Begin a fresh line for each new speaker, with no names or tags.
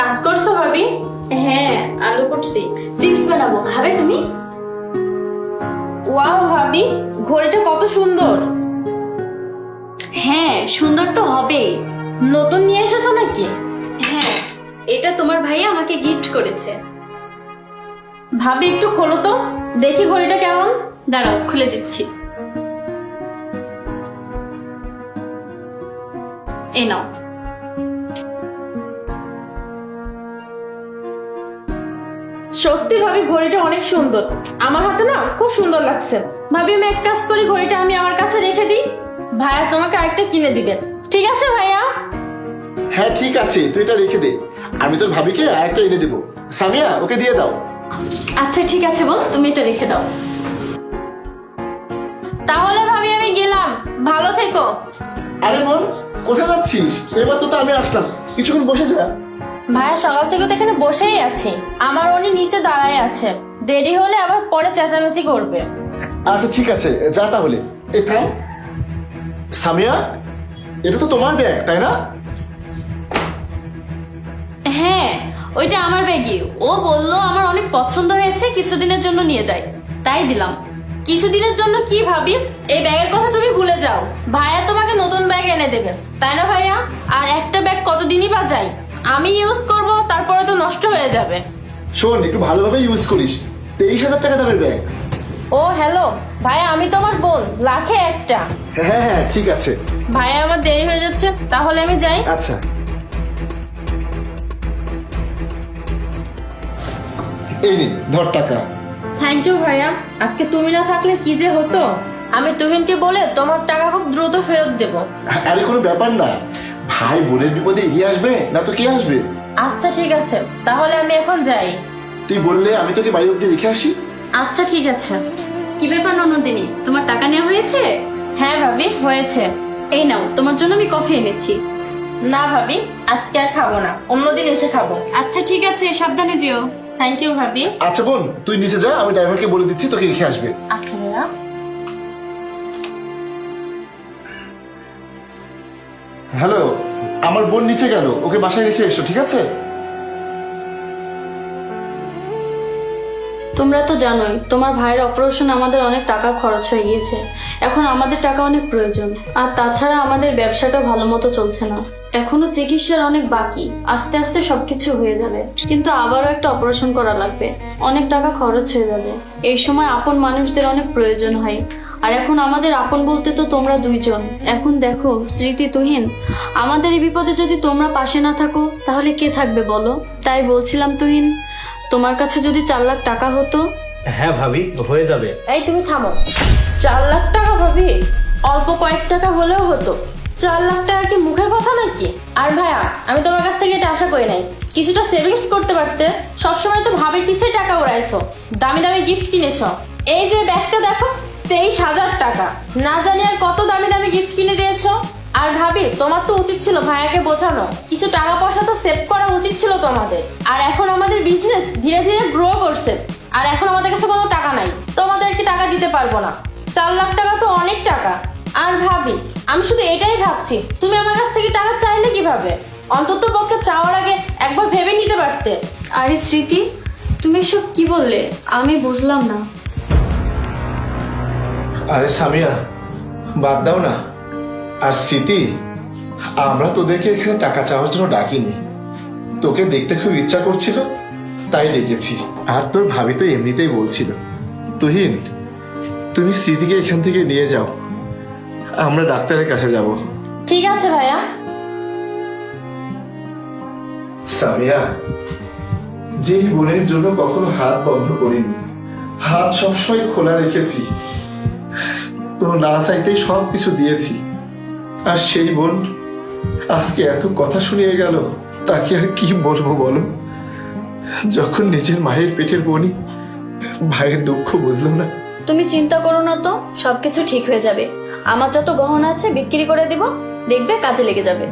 কাজ করছো ভাবি?
হ্যাঁ, আলু করছি, চিপস বানাবো, খাবে তুমি?
ওয়াও ভাবি, ঘড়িটা কত সুন্দর।
হ্যাঁ, সুন্দর তো হবেই।
নতুন নিয়ে এসেছো নাকি?
হ্যাঁ, এটা তোমার ভাইয়া আমাকে গিফট করেছে।
ভাবি একটু খোলো তো, দেখি ঘড়িটা কেমন।
দাঁড়াও, খুলে দিচ্ছি। এই নাও।
সত্যি ভাবি ঘড়িটা অনেক সুন্দর, আমার হাতে না খুব সুন্দর লাগছে। ভাবি আমি এক কাজ করি, ঘড়িটা আমি আমার কাছে রেখে দিই, ভাইয়া তোমাকে আরেকটা কিনে দিবে। ঠিক আছে ভাইয়া?
হ্যাঁ ঠিক আছে, তুই এটা রেখে দে, আমি তোর ভাবিকে আরেকটা এনে দেবো। সামিয়া ওকে দিয়ে দাও।
আচ্ছা ঠিক আছে বোন, তুমি এটা রেখে দাও।
তাহলে ভাবি আমি গেলাম, ভালো থেকো।
আরে বোন, কোথায় যাচ্ছিস? এবার তো আমি আসলাম, কিছুক্ষণ বসে যা।
ভাইয়া সকাল থেকে তো এখানে বসেই আছি, আমার উনি নিচে দাঁড়ায় আছে, দেরি হলে আবার পরে চেঁচামেচি করবে।
আচ্ছা ঠিক আছে, যা তাহলে। এ থাম। সামিয়া, এটা তো তোমার ব্যাগ তাই না?
হ্যাঁ, ওইটা আমার ব্যাগই। ও বললো আমার অনেক পছন্দ হয়েছে, কিছুদিনের জন্য নিয়ে যাই, তাই দিলাম।
কিছুদিনের জন্য কি ভাবি, এই ব্যাগের কথা তুমি ভুলে যাও, ভাইয়া তোমাকে নতুন ব্যাগ এনে দেবে, তাই না ভাইয়া? আর একটা ব্যাগ কতদিনই বা যায়, আমি ইউজ করব, তারপরে তো নষ্ট হয়ে যাবে।
শোন, একটু ভালোভাবে ইউজ করিস। 23,000 টাকা দামের ব্যাগ।
ও হ্যালো ভাইয়া, আমি তোমার বোন, লাখে একটা।
হ্যাঁ হ্যাঁ ঠিক আছে।
ভাইয়া আমার দেরি হয়ে যাচ্ছে, তাহলে আমি যাই।
আচ্ছা, এই নে ধর টাকা।
থ্যাংক ইউ ভাইয়া, আজকে তুমি না থাকলে কি যে হতো। আমি তুহিনকে বলে তোমার টাকা খুব দ্রুত ফেরত দেব।
আরে কোনো ব্যাপার না, ভাই বোনের বিপদে এগিয়ে আসবে না তো কে আসবে?
আচ্ছা ঠিক আছে, তাহলে আমি এখন যাই।
তুই বললে আমি তোকে বাড়ি অব্দি রেখে আসি।
আচ্ছা ঠিক আছে।
কি ব্যাপার ননদিনী, তোমার টাকা নেওয়া হয়েছে?
হ্যাঁ ভাবি, হয়েছে।
এই নাও, তোমার জন্য আমি কফি এনেছি।
না ভাবি, আজকে আর খাবো না, অন্যদিন এসে খাবো।
আচ্ছা ঠিক আছে, সাবধানে যেও।
থ্যাংক ইউ ভাবি।
আচ্ছা বোন, তুই নিচে যা, আমি ড্রাইভারকে বলে দিচ্ছি তোকে রেখে আসবে।
আচ্ছা ভাইয়া।
হ্যালো, আমার বোন নিচে গেল, ওকে বাসায় রেখে এসো, ঠিক আছে?
তোমরা তো জানোই তোমার ভাইয়ের অপারেশন আমাদের অনেক টাকা খরচ হয়ে গিয়েছে, এখন আমাদের টাকা অনেক প্রয়োজন। আর তাছাড়া আমাদের ব্যবসাটা ভালো মতো চলছে না, এখনো চিকিৎসার অনেক বাকি, আস্তে আস্তে সবকিছু হয়ে যাবে, কিন্তু আবারও একটা অপারেশন করা লাগবে, অনেক টাকা খরচ হয়ে যাবে। এই সময় আপন মানুষদের অনেক প্রয়োজন হয়, আর এখন আমাদের আপন বলতে তো তোমরা দুইজন। এখন দেখো স্মৃতি, তুহিন, আমাদের এই বিপদে যদি তোমরা পাশে না থাকো তাহলে কে থাকবে বলো? তাই বলছিলাম তুহিন, তোমার কাছে যদি 4 লাখ টাকা হতো।
হ্যাঁ ভাবি, হয়ে যাবে।
এই তুমি থামো, 4 লাখ টাকা ভাবি? অল্প কয়েক টাকা হলেও হতো, 4 লাখ টাকা কি মুখের কথা নাকি? আর ভাইয়া, আমি তোমার কাছ থেকে এটা আশা করি নাই, কিছুটা সেভিংস করতে পারতে। সবসময় তো ভাবির পিছিয়ে টাকা উড়াইছো, দামি দামি গিফট কিনেছো। এই যে ব্যাগটা দেখো, 23,000 টাকা, না জানি আর কত দামি দামি গিফট কিনে দিয়েছো। আর ভাবি, তোমার তো উচিত ছিল ভাইয়াকে বোঝানো, কিছু টাকা পয়সা তো সেভ করা উচিত ছিল তোমাদের। আর এখন আমাদের বিজনেস ধীরে ধীরে গ্রো করছে, আর এখন আমাদের কাছে কোনো টাকা নাই, তোমাদেরকে টাকা দিতে পারবো না। 4 লাখ টাকা তো অনেক টাকা। আর ভাবি, আমি শুধু এটাই ভাবছি, তুমি আমার কাছ থেকে টাকা চাইলে কিভাবে? অন্তত পক্ষে চাওয়ার আগে একবার ভেবে নিতে পারতে।
আরে স্মৃতি, তুমি এসব কি বললে? আমি বুঝলাম না।
আরে সামিয়া, বাদ দাও না। আর স্মৃতি, আমরা তোদেরকে এখানে টাকা চাওয়ার জন্য ডাকিনি, তোকে দেখতে খুব ইচ্ছা করছিল তাই ডেকেছি। আর তোর ভাবি তো এমনিতেই বলছিল। তুহিন, তুমি স্মৃতিকে এখান থেকে নিয়ে যাও, আমরা ডাক্তারের কাছে যাব।
ঠিক আছে ভাইয়া।
সামিয়া, যে বোনের জন্য কখনো হাত বন্ধ করিনি, হাত সবসময় খোলা রেখেছি, কোনো না চাইতেই সব কিছু দিয়েছি। আর সেই বোন আজকে এত কথা শুনিয়ে গেল, তাকে আর কি বলবো বলো? যখন নিজের মায়ের পেটের বোনই ভাইয়ের দুঃখ বুঝলো না।
তুমি চিন্তা করো না তো, সবকিছু ঠিক হয়ে যাবে। আমার যত গহনা আছে বিক্রি করে দিব, দেখবে কাজে লেগে যাবে।